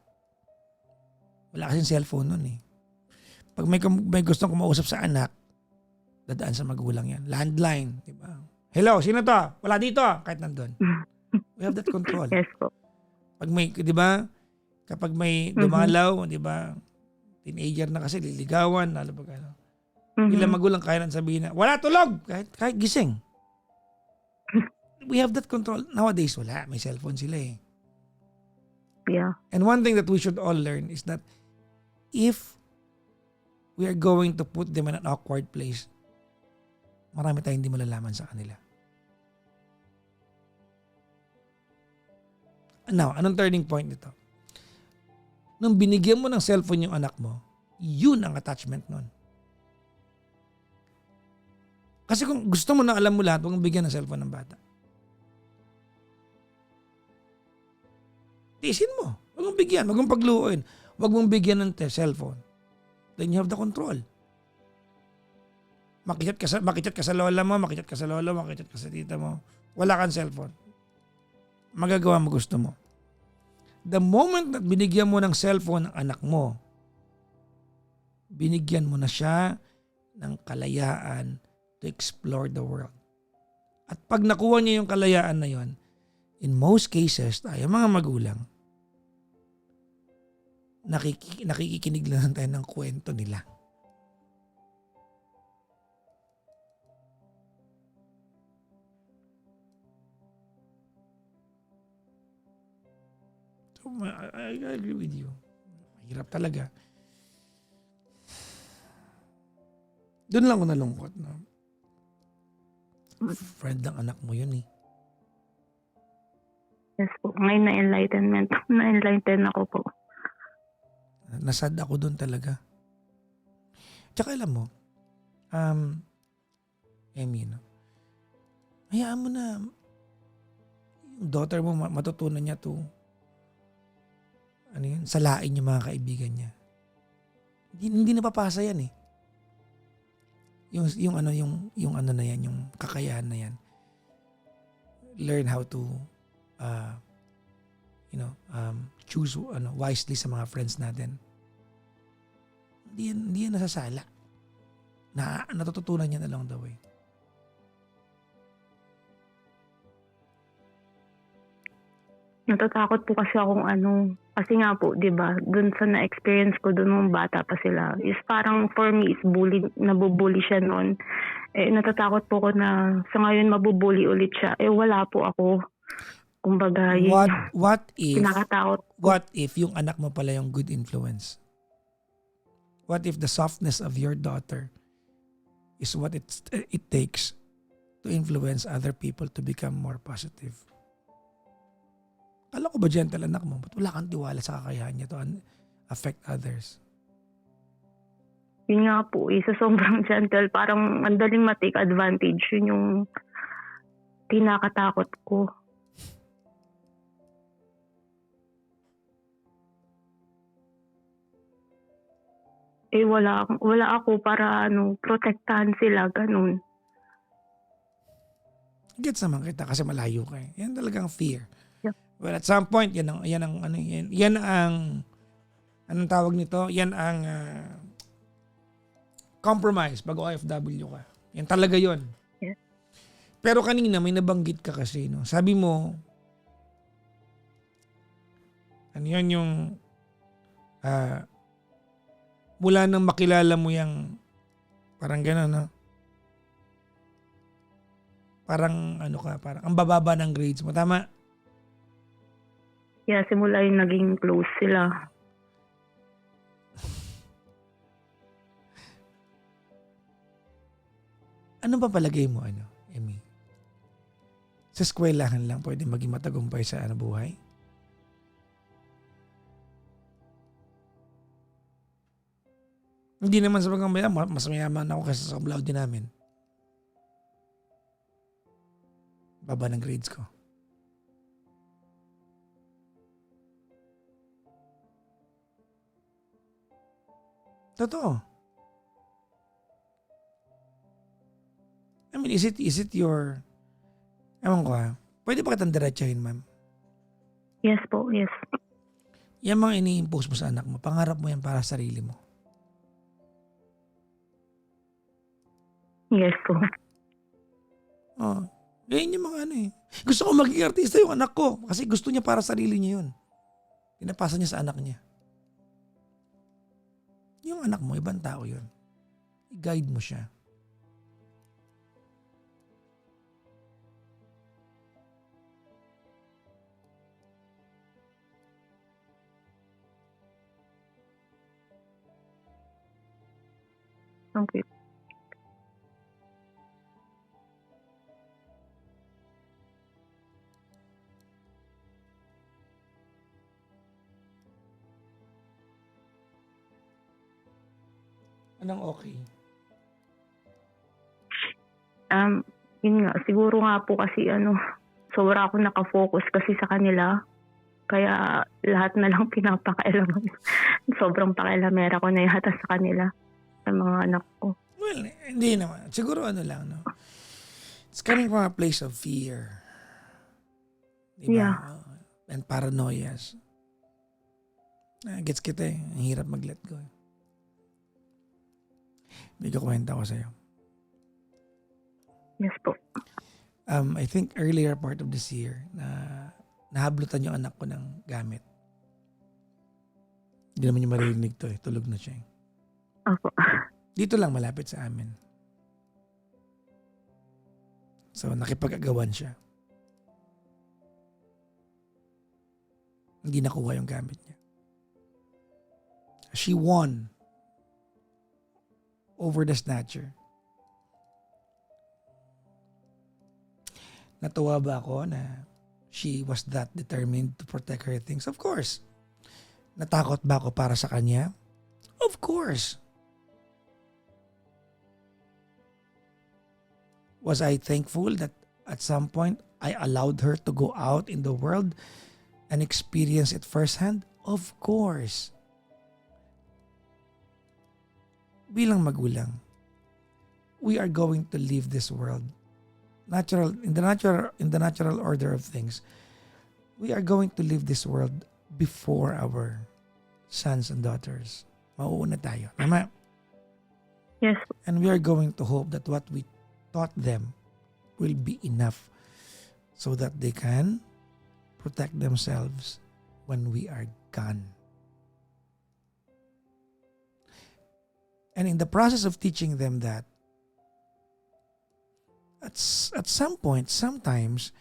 A: Wala kasing cellphone nun eh. Pag may gustong kumausap sa anak, dadaan sa magulang yan. Landline, di ba? Hello, sino to? Wala dito, kahit nandun. We have that control.
B: Yes po.
A: Pag may, di ba? Kapag may dumalaw, di ba? Teenager na kasi, liligawan, lalo pag ano. Ilang magulang kaya nang sabihin na, wala tulog! Kahit gising. We have that control. Nowadays, wala. May cellphone sila eh.
B: Yeah.
A: And one thing that we should all learn is that if we are going to put them in an awkward place, marami tayong hindi malalaman sa kanila. Now, anong turning point nito? Nung binigyan mo ng cellphone yung anak mo, yun ang attachment nun. Kasi kung gusto mo na alam mo lahat, huwag mong bigyan ng cellphone ng bata. Tiisin mo. Huwag mong bigyan. Huwag mong pagluoin. Huwag mong bigyan ng cellphone. Then you have the control. Makichat ka sa lola mo, makichat ka sa lolo mo, makichat ka sa tita mo. Wala kang cellphone. Magagawa mo gusto mo. The moment na binigyan mo ng cellphone ng anak mo, binigyan mo na siya ng kalayaan to explore the world. At pag nakuha niya yung kalayaan na yon, in most cases, tayo mga magulang, nakikinig lang tayo ng kwento nila. So, I agree with you. Mahirap talaga. Doon lang ako nalungkot. No? Friend ng anak mo yun eh.
B: Yes po. Ngayon na-enlighten ako po.
A: Nasad ako doon talaga. Tsaka alam mo, Emmy, no? Hayaan mo na yung daughter mo matutunan niya to salain yung mga kaibigan niya. Hindi napapasa yan eh. Yung ano na yan, yung kakayahan na yan. Learn how to choose wisely sa mga friends natin. Hindi yan nasasala. Natututunan niya along the way.
B: Natatakot po kasi akong kasi nga po, 'di ba? Doon sa na-experience ko doon nung bata pa sila, is parang for me is nabubully siya noon. Natatakot po ko na sa ngayon mabubully ulit siya. Wala po ako. Kumbaga,
A: What if
B: kinakatakot.
A: What if yung anak mo pala yung good influence? What if the softness of your daughter is what it takes to influence other people to become more positive? Kala ko ba gentle anak mo? Ba't wala kang tiwala sa kakayahan niya to affect others?
B: Yun nga po, sa sobrang gentle, parang mandaling ma-take advantage. Yun yung kinakatakot ko. Wala ako para protektahan sila, ganun.
A: Gets naman kita kasi malayo ka eh. Yan talagang fear.
B: Yeah.
A: Well, at some point, yan ang anong tawag nito? Yan ang compromise pag OFW ka. Yan talaga yon.
B: Yeah.
A: Pero kanina may nabanggit ka kasi, no? Sabi mo, yung mula nang makilala mo yung parang gano'n, no? Parang parang ang bababa ng grades mo. Tama?
B: Yeah, simula yung naging close sila.
A: Ano ba palagay mo, Emmy? Sa eskwelahan lang pwede maging matagumpay sa buhay? Hindi naman sa pagkamayaman, mas mayaman ako kaysa sa cum laude namin. Baba ng grades ko. Totoo. I mean, is it your... Ewan ko pwede ba kitang diretsahin, ma'am?
B: Yes po, yes.
A: Yan mga ini-impose mo sa anak mo, pangarap mo yan para sa sarili mo.
B: Yes po.
A: Ganyan yung mga Gusto ko maging artista yung anak ko kasi gusto niya para sa sarili niya yun. Pinapasa niya sa anak niya. Yung anak mo, ibang tao yun. I-guide mo siya.
B: Okay.
A: Anong okay?
B: Yun nga, siguro nga po kasi sobra ako nakafocus kasi sa kanila. Kaya lahat na lang pinapakailaman. Sobrang pakialamera ko na yata sa kanila, sa mga anak ko.
A: Well, hindi naman. Siguro lang, no? It's coming from a place of fear. Diba?
B: Yeah.
A: And paranoias. Gets kita eh. Ang hirap mag-let go. May kukwenta ko sa'yo.
B: Yes po.
A: I think earlier part of this year na nahablutan yung anak ko ng gamit. Hindi naman niya maririnig to eh. Tulog na siya eh.
B: Opo.
A: Dito lang malapit sa amin. So nakipag-agawan siya. Hindi nakuha yung gamit niya. She won over the snatcher. Natuwa ba ako na she was that determined to protect her things? Of course. Natakot ba ako para sa kanya? Of course. Was I thankful that at some point I allowed her to go out in the world and experience it firsthand? Of course. Bilang magulang, we are going to leave this world. In the natural order of things, we are going to leave this world before our sons and daughters. Mauuna tayo. Tama?
B: Yes.
A: And we are going to hope that what we taught them will be enough so that they can protect themselves when we are gone. And in the process of teaching them that, at some point, sometimes,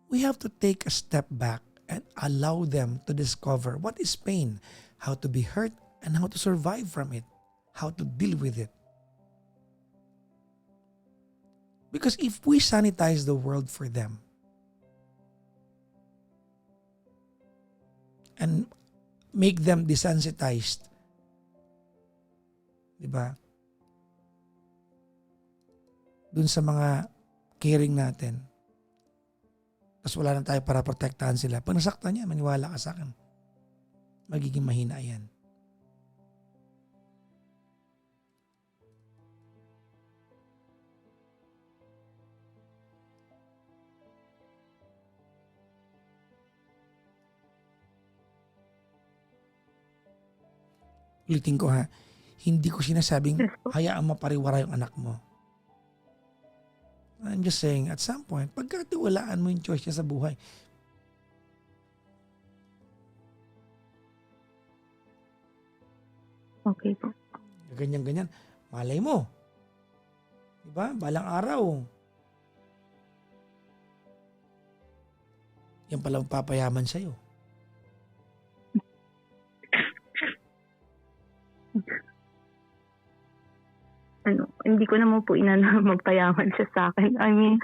A: we have to take a step back and allow them to discover what is pain, how to be hurt, and how to survive from it, how to deal with it. Because if we sanitize the world for them and make them desensitized, di ba? Dun sa mga caring natin, tapos wala na tayo para protektahan sila. Pag nasaktan niya, maniwala ka sa akin, magiging mahina yan. Ulitin ko ha, hindi ko sinasabing hayaan mapariwara yung anak mo. I'm just saying, at some point, pagkatiwalaan mo yung choice niya sa buhay,
B: Okay po.
A: ganyan-ganyan, malay mo. Diba? Balang araw. Yan pala papayaman sa'yo.
B: Hindi ko naman po inana magpayaman siya sa akin. I mean,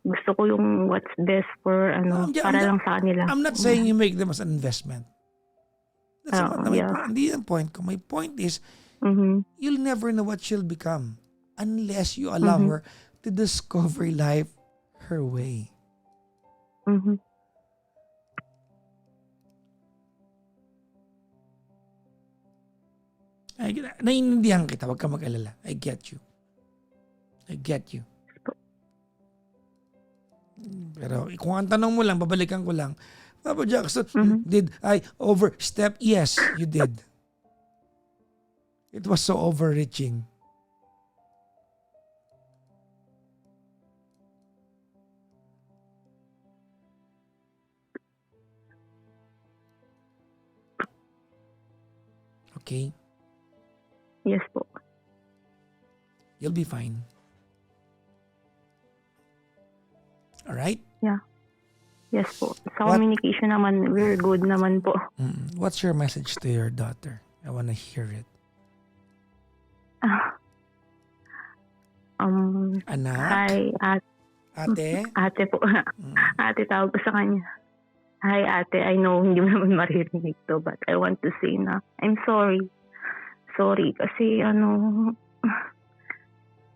B: gusto ko yung what's best for para lang sa kanila.
A: I'm not saying you make them as an investment. That's not my
B: yeah.
A: point. Hindi yung point ko. My point is, you'll never know what she'll become unless you allow her to discover life her way. Naiintindihan kita, huwag ka mag-alala. I get you. Pero kung ang tanong mo lang, babalikan ko lang, Papa Jackson, did I overstep? Yes, you did. It was so overreaching. Okay?
B: Yes po.
A: You'll be fine. Alright?
B: Yeah. Yes po. Sa communication naman, we're good naman po.
A: What's your message to your daughter? I wanna hear it. Anak?
B: Hi,
A: Ate?
B: ate po. Ate, tawag ko sa kanya. Hi, ate. I know hindi mo naman maririnig to, but I want to say na I'm sorry. Sorry kasi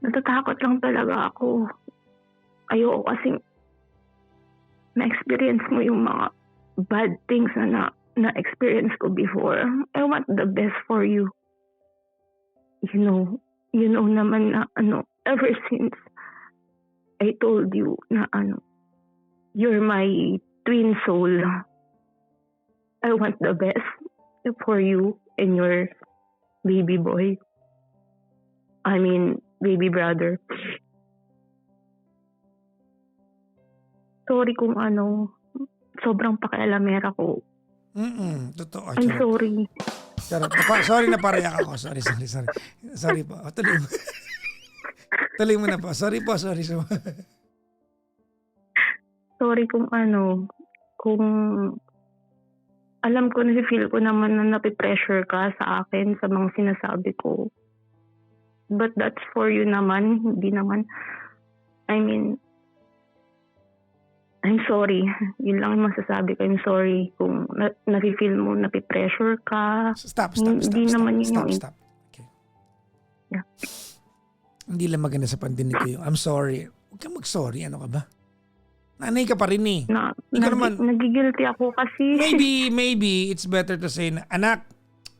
B: natatakot lang talaga ako. Ayoko kasi na-experience mo yung mga bad things na na-experience ko before. I want the best for you. You know naman na ever since I told you na you're my twin soul. I want the best for you and your baby boy. I mean, baby brother. Sorry kung sobrang pakialamera ko.
A: Totoo.
B: I'm sorry.
A: Sorry na pareyak ako. Sorry. Sorry po. Tuloy mo. Tuloy mo na po. Sorry po. Sorry.
B: Sorry kung kung alam ko na feel ko naman na napipressure ka sa akin sa mga sinasabi ko. But that's for you naman. Hindi naman. I mean, I'm sorry. Yun lang yung masasabi ko. I'm sorry kung nafe-feel mo, nape-pressure ka.
A: Stop.
B: Hindi naman yun yung...
A: Stop. Okay.
B: Yeah.
A: Hindi lang maganda sa pandinig ko yung I'm sorry. Huwag kang mag-sorry. Ano ka ba? Nanay ka pa rin eh. Ikaw naman,
B: nagigilty ako kasi.
A: maybe it's better to say na, anak,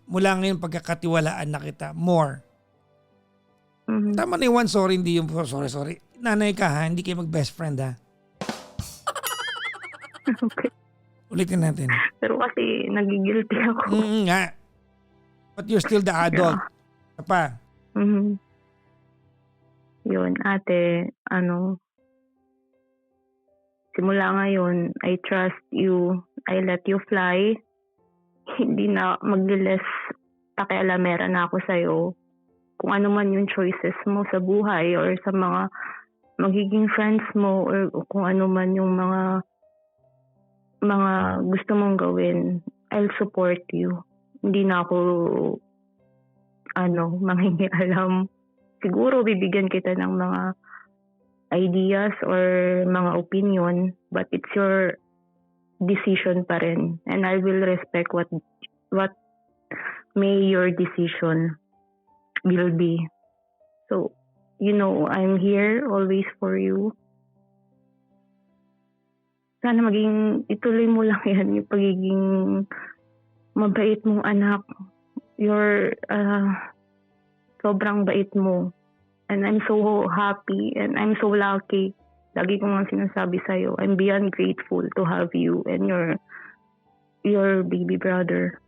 A: mula ngayon pagkakatiwalaan na kita more.
B: Mhm.
A: Tama na yung one sorry, hindi yung sorry. Nanay ka ha, hindi kayo mag-best friend ha.
B: Okay.
A: Ulitin natin.
B: Pero kasi nagigilty ako.
A: Nga. But you're still the adult.
B: Yeah.
A: Pa.
B: Mhm. Yun, ate, simula ngayon, I trust you. I let you fly. Hindi na mag-less pakialamera na ako sa'yo. Kung ano man yung choices mo sa buhay or sa mga magiging friends mo or kung ano man yung mga gusto mong gawin, I'll support you. Hindi na ako manghingialam. Siguro bibigyan kita ng mga ideas or mga opinion, but it's your decision pa rin. And I will respect what may your decision will be. So, I'm here always for you. Sana ituloy mo lang yan, yung pagiging mabait mong anak. You're, sobrang bait mo. And I'm so happy and I'm so lucky. Lagi ko nga sinasabi sa'yo, I'm beyond grateful to have you and your baby brother.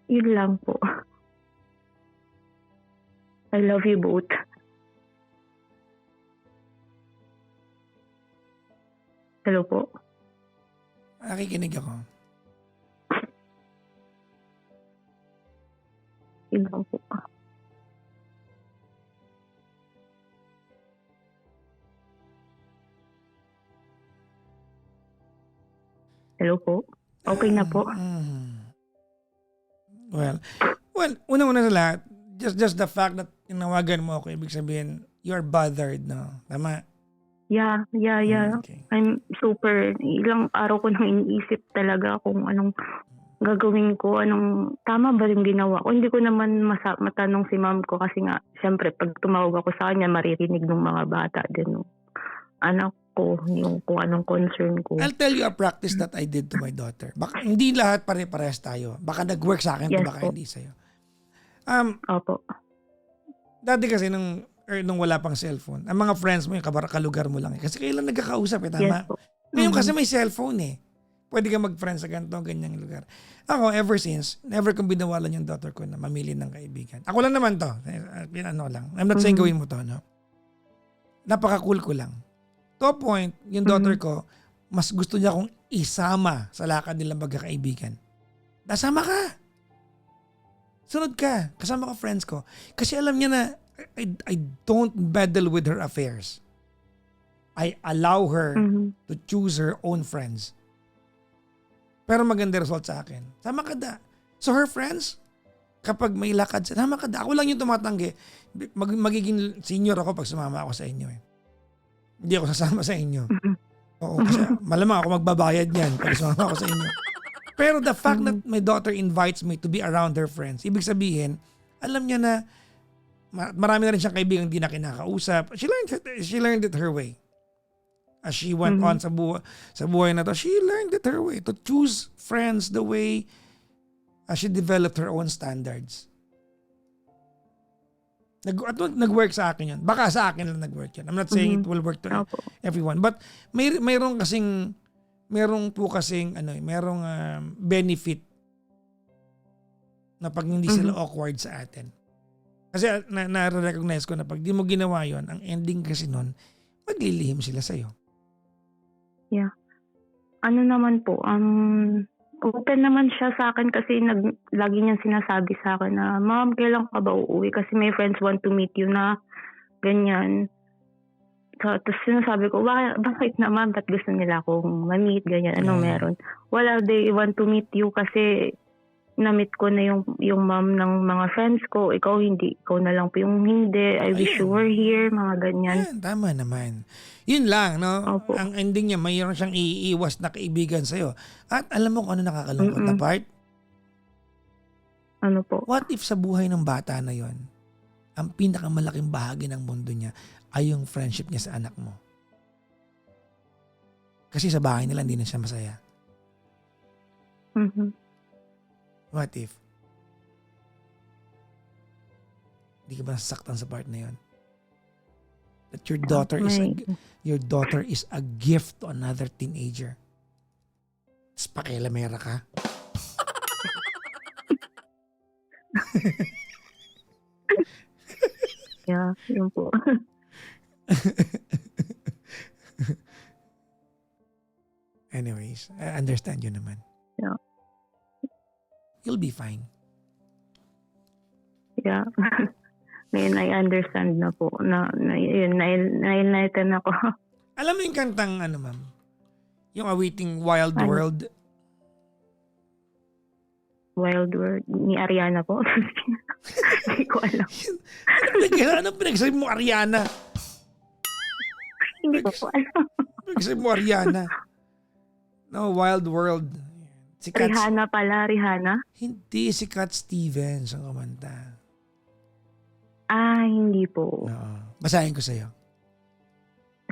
B: Yun lang po. I love you both. Hello po.
A: Nakikinig ako.
B: Yun lang po. Hello po. Okay na po.
A: Well, una-una sa lahat, just the fact that tinawagan mo ako, ibig sabihin, you're bothered, no? Tama?
B: Yeah.
A: Okay.
B: I'm super, ilang araw ko nang iniisip talaga kung anong gagawin ko, tama ba yung ginawa ko. Hindi ko naman matanong si ma'am ko kasi nga, syempre, pag tumawag ako sa kanya, maririnig ng mga bata din. No? Anak ko, yung kung anong concern ko.
A: I'll tell you a practice that I did to my daughter. Baka hindi lahat pare-parehas tayo. Baka nag-work sa akin,
B: Yes,
A: baka
B: po.
A: hindi sa'yo.
B: Opo.
A: Dati kasi nung wala pang cellphone, ang mga friends mo yung kalugar mo lang. Kasi kailan nagkakausap eh, tama?
B: Yes po.
A: Ngayon kasi may cellphone eh. Pwede ka mag-friend sa ganyang lugar. Ako, ever since, never kong binawalan yung daughter ko na mamili ng kaibigan. Ako lang naman to. I'm not saying gawin mo to, no? Napaka-cool ko lang. To a point, yung daughter ko, mas gusto niya akong isama sa lakad nilang magkakaibigan. Nasama ka. Sunod ka. Kasama ka friends ko. Kasi alam niya na I don't meddle with her affairs. I allow her to choose her own friends. Pero maganda result sa akin. Sama ka da. So her friends, kapag may lakad, sama ka da. Ako lang yung tumatanggi. Magiging senior ako pag sumama ako sa inyo eh. Hindi ako sasama sa inyo. Oo, kasi malamang ako magbabayad niyan pag sumama ako sa inyo. Pero the fact that my daughter invites me to be around her friends, ibig sabihin, alam niya na marami na rin siyang kaibigan hindi na kinakausap. She learned it her way. As she went on sa buhay na to, she learned it her way to choose friends the way she developed her own standards. Nag-work sa akin yun. Baka sa akin lang nag-work yun. I'm not saying it will work to everyone. But mayroong benefit na pag hindi sila awkward sa atin. Kasi na-recognize ko na pag di mo ginawa yun, ang ending kasi nun, maglilihim sila sa'yo.
B: Yeah. Ano naman po, open naman siya sa akin kasi lagi niyang sinasabi sa akin na, Ma'am, kailan ka ba uuwi? Kasi my friends want to meet you na ganyan. So, tapos sinasabi ko, bakit naman? Ba't gusto nila akong ma-meet? Ganyan, anong meron? Well, they want to meet you kasi na-meet ko na yung mom ng mga friends ko, ikaw hindi, ikaw na lang po yung hindi, I wish you were here, mga ganyan.
A: Yan, tama naman. Yun lang, no?
B: Opo.
A: Ang ending niya, mayroon siyang iiwas na kaibigan sa'yo. At alam mo kung ano nakakalungkot na part?
B: Ano po?
A: What if sa buhay ng bata na yon, ang pinakamalaking bahagi ng mundo niya ay yung friendship niya sa anak mo? Kasi sa bahay nila hindi na siya masaya.
B: Mhm.
A: What if? Hindi ka ba nasasaktan sa part na yon? That your daughter is a gift to another teenager. Tapos pakialamera ka.
B: Yeah, yun po.
A: Anyways, I understand you naman.
B: Yeah.
A: You'll be fine.
B: Yeah. Ngayon, I understand na po na yun, na-enlighten ako.
A: Alam mo yung kantang ano, ma'am? Yung awiting Wild
B: Ano?
A: World.
B: Wild World ni Ariana po. Hindi ko alam.
A: Ano pinagsabi mo, Ariana?
B: Hindi ko po alam.
A: Pinagsabi mo, Ariana. No, Wild World. Si Cat,
B: Rihanna pala, Rihanna?
A: hindi, si Cat Stevens ang kumanta.
B: Ah, hindi po.
A: Oo. Basahin ko sa'yo.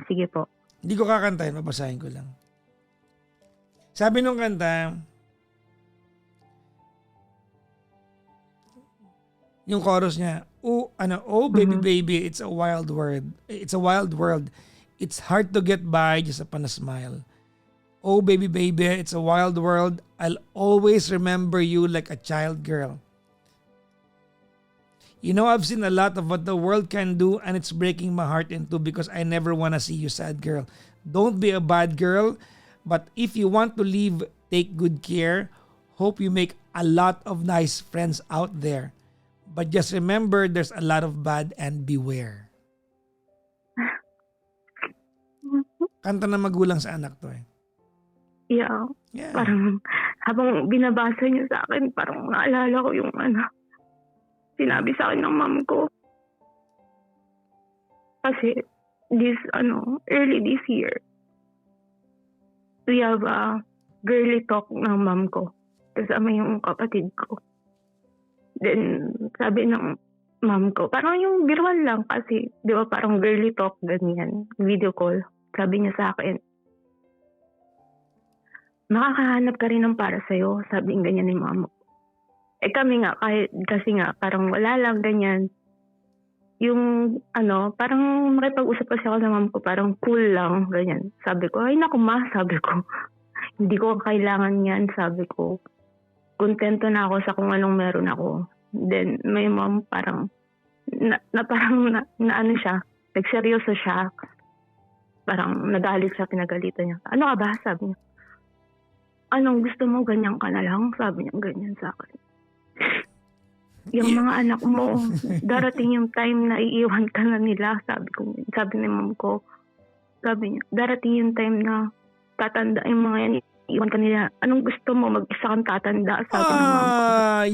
B: Sige po.
A: Hindi ko kakantahin, babasahin ko lang. Sabi nung kanta, yung chorus niya, oh baby baby, it's a wild world. It's a wild world. It's hard to get by just upon a smile. Oh baby baby, it's a wild world. I'll always remember you like a child girl. You know, I've seen a lot of what the world can do and it's breaking my heart in two because I never want to see you sad, girl. Don't be a bad girl, but if you want to leave, take good care. Hope you make a lot of nice friends out there. But just remember, there's a lot of bad and beware. Kanta na magulang sa anak to eh.
B: Yeah.
A: Yeah.
B: Parang habang binabasa niyo sa akin, parang naalala ko yung sinabi sa akin ng mom ko. Kasi early this year, we have a girly talk ng mom ko. Kasama yung kapatid ko. Then, sabi ng mom ko, parang yung biruan lang kasi, di ba parang girly talk, ganyan, video call. Sabi niya sa akin, makakahanap ka rin ng para sa'yo, sabi ng ganyan ni mama. Kami nga, kasi nga, parang wala lang, ganyan. Yung, parang makipag-usap kasi ako sa mom ko, parang cool lang, ganyan. Sabi ko, ay naku ma, sabi ko, hindi ko kailangan yan, sabi ko. Kontento na ako sa kung anong meron ako. Then, may mom parang, ano siya, nagseryoso siya. Parang nagalit siya, pinagalitan niya. Ano ka ba? Sabi niya. Anong gusto mo, ganyan ka na lang? Sabi niya, ganyan sa akin. Yung mga anak mo, darating yung time na iiwan ka na nila. Sabi ni mom ko, sabi niya, darating yung time na tatanda yung mga yan, iwan ka nila. Anong gusto mo? Mag-isa kang tatanda. Sabi ng mom ko.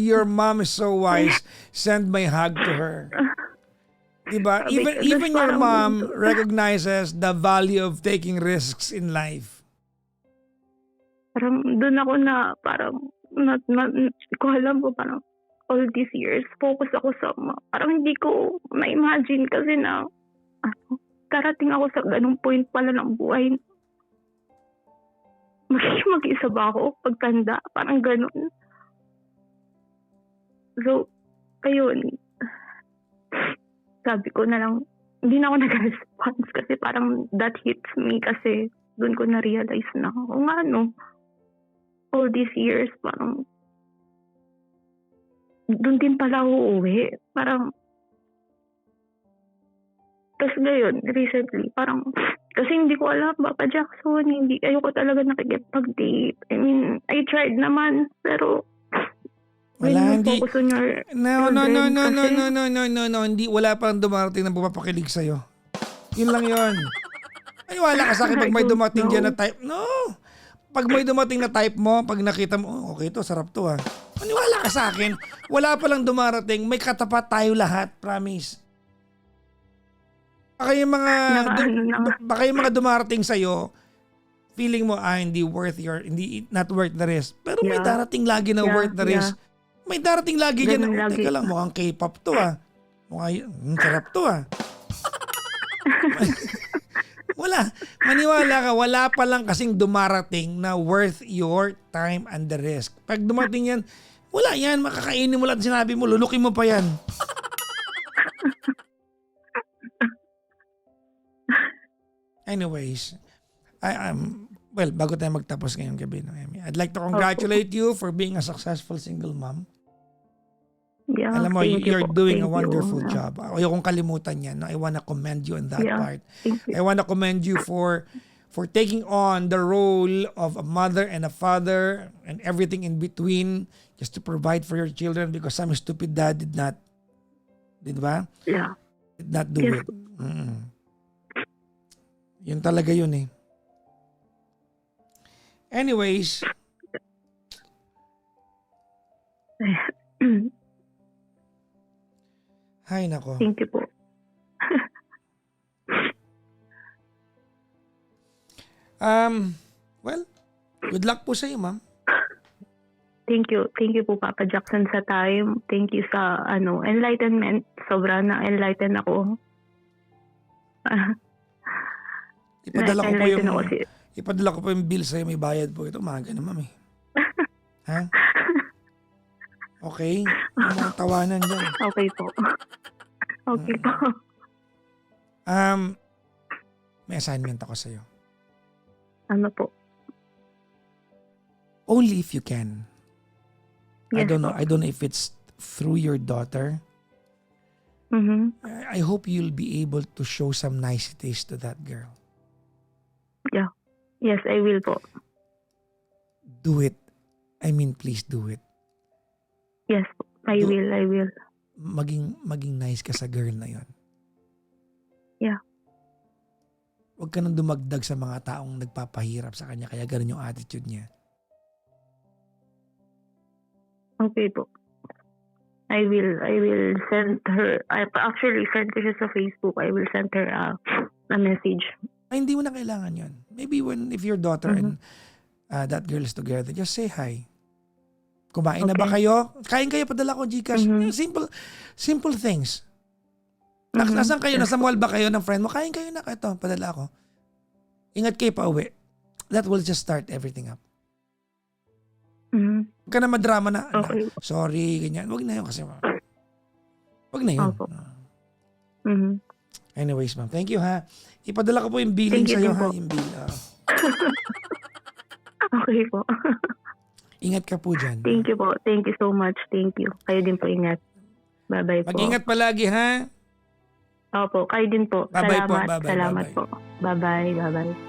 A: Your mom is so wise. Send my hug to her. Diba? Even your mom recognizes the value of taking risks in life.
B: Parang doon ako na parang ko alam ko parang all these years focus ako sa parang hindi ko na-imagine kasi na darating ako sa ganung point pala ng buhay. Mag-isa ba ako pagtanda? Parang ganun. So, ayun. Sabi ko na lang, hindi na ako nag-response kasi parang that hits me kasi doon ko na-realize na, all these years, parang doon din pala ako uuwi. Parang, tapos ngayon, recently, parang, kasi hindi ko alam, Papa Jackson, ayoko talaga nakikipag-date. I mean, I tried naman, pero,
A: wala, hindi.
B: Focus on your
A: No.
B: children
A: Hindi, wala pang dumarating na pumapakilig sa'yo. Yun lang yun. Maniwala ka sa akin pag may dumating dyan na type. No. Pag may dumating na type mo, pag nakita mo, okay to, sarap to ha. Maniwala ka ka sa akin, wala pa lang dumarating, may katapat tayo lahat, promise. Baka yung mga, baka yung mga dumarating sa'yo, feeling mo, hindi not worth the risk. Pero may darating lagi na worth the risk. May darating lagi dyan.
B: Ganun lagi.
A: Teka lang, mukhang K-pop to sarap to Wala. Maniwala ka, wala pa lang kasing dumarating na worth your time and the risk. Pag dumating yan, wala yan. Makakainin mo lang sinabi mo, lulukin mo pa yan. Anyways, well, bago tayo magtapos ngayong gabi, no, Emmy, I'd like to congratulate you for being a successful single mom.
B: Yeah,
A: Alam mo,
B: thank
A: you're
B: you po.
A: doing a
B: Thank
A: wonderful
B: you.
A: job. Ayokong kalimutan yan. No? I wanna commend you on that part.
B: Thank you.
A: I wanna commend you for taking on the role of a mother and a father and everything in between just to provide for your children because some stupid dad did not
B: Yeah.
A: do
B: Yes.
A: it. Yun talaga yun eh. Anyways, hay nako.
B: Thank you po.
A: Well, good luck po sa iyo, ma'am.
B: Thank you. Thank you po, Papa Jackson, sa time. Thank you sa enlightenment. Sobra na-enlighten ako. Na-enlighten ako.
A: Ipadala ko po yung bill sa'yo. May bayad po ito. Umaga na, ma'am eh. Ha? Okay? Yung mga tawanan dyan.
B: Okay po. Okay po.
A: May assignment ako sa'yo.
B: Ano po?
A: Only if you can. I
B: Yes
A: don't know.
B: po.
A: I don't know if it's through your daughter.
B: Mhm.
A: I hope you'll be able to show some niceties to that girl.
B: Yeah. Yes, I will po.
A: Do it. I mean, please do it.
B: Yes po. I
A: Do-
B: will.
A: Maging nice ka sa girl na yon.
B: Yeah.
A: Huwag ka nang dumagdag sa mga taong nagpapahirap sa kanya kaya ganun yung attitude niya.
B: Okay po. I will send her. I actually sent ko siya sa Facebook. I will send her a message.
A: Ay, hindi mo na kailangan yon. Maybe if your daughter and that girl is together, just say hi. Kumain na ba
B: Okay.
A: kayo? Kain kayo, padala ko Gcash.
B: Mhm.
A: Simple things.
B: Mhm.
A: Nasaan kayo?
B: Yes
A: Nasa
B: po.
A: mall ba kayo ng friend mo? Kain kayo na. Ito, padala ko. Ingat kayo pa uwi. That will just start everything up.
B: Mhm.
A: Huwag ka na madrama na.
B: Okay.
A: Sorry, ganyan. Huwag na yun kasi. Huwag na yun.
B: Opo. Mhm.
A: Anyways, ma'am. Thank you, ha. Ipadala ko po yung billing
B: Thank you
A: sa'yo,
B: din
A: ha.
B: po.
A: Yung bill.
B: Okay po.
A: Ingat ka po dyan.
B: Thank you po. Thank you so much. Thank you. Kayo din po ingat. Bye-bye po.
A: Mag-ingat palagi, ha.
B: Opo, kayo din po.
A: Bye-bye po.
B: Salamat.
A: Bye-bye.
B: Salamat
A: Bye-bye.
B: po. Bye-bye. Bye-bye.